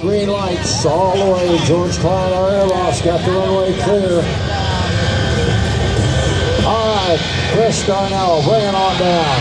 Green lights all the way. George Klein, our airloft's got the runway clear. All right, Chris Darnell, bring it on down.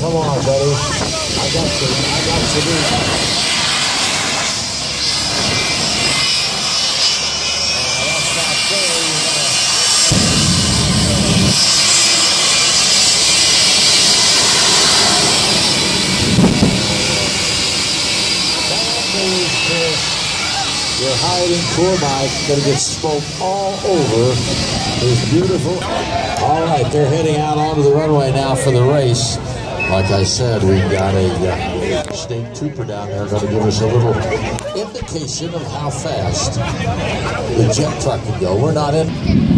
Come on, buddy. I got you. That's not fair. You're hiding poor Mike. Gonna get smoked all over. It's beautiful. All right, they're heading out onto the runway now for the race. Like I said, we've got a state trooper down there going to give us a little indication of how fast the jet truck can go. We're not in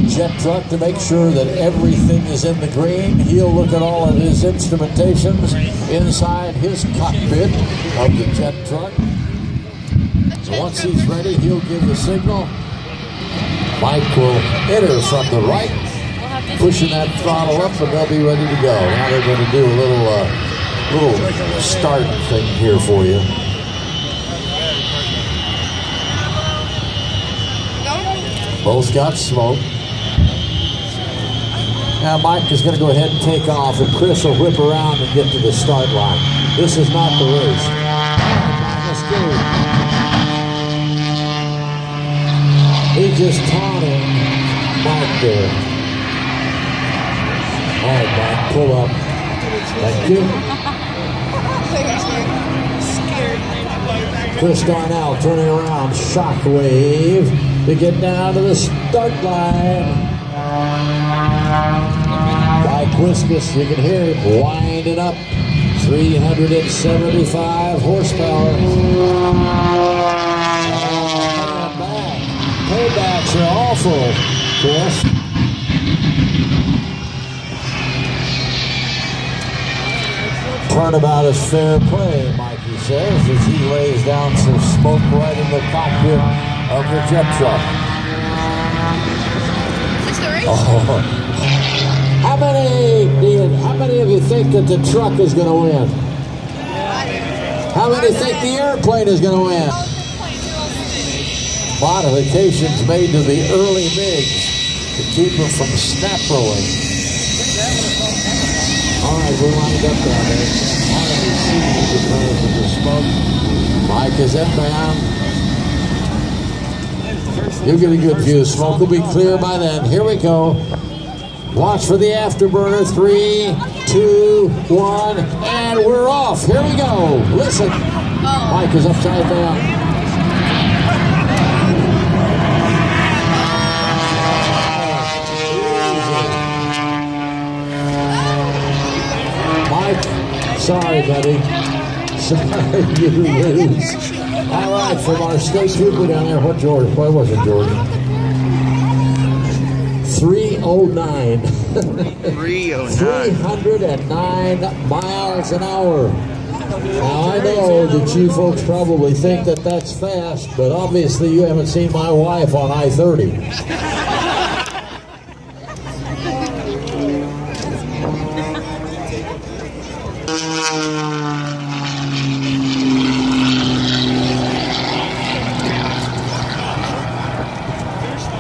jet truck to make sure that everything is in the green. He'll look at all of his instrumentations inside his cockpit of the jet truck. So once he's ready, he'll give the signal. Mike will enter from the right, pushing that throttle up, and they'll be ready to go. Now they're going to do a little start thing here for you. Both got smoke. Now Mike is going to go ahead and take off, and Chris will whip around and get to the start line. This is not the race. Let's go. He just taunted Mike there. All right, Mike, pull up. Thank you. Chris Darnell turning around, Shockwave to get down to the start line. Mike Wiskus, you can hear him winding up. 375 horsepower. Paybacks are awful, Chris. Turnabout is fair play, Mikey says, as he lays down some smoke right in the cockpit of the jet truck. Is this the race? Oh. How many of you think that the truck is going to win? How many think the airplane is going to win? Modifications made to the early MiGs to keep them from snap rolling. All right, we're lined up down there. Because of the smoke. Mike is inbound. You'll get a good view. Smoke will be clear by then. Here we go. Watch for the afterburner. 3, 2, 1, and we're off. Here we go. Listen. Mike is upside down. Sorry, buddy. Sorry, you lose. All right, from our state trooper down there. What was it, Jordan? 309. 309 miles an hour. Now, I know that you folks probably think that that's fast, but obviously you haven't seen my wife on I-30.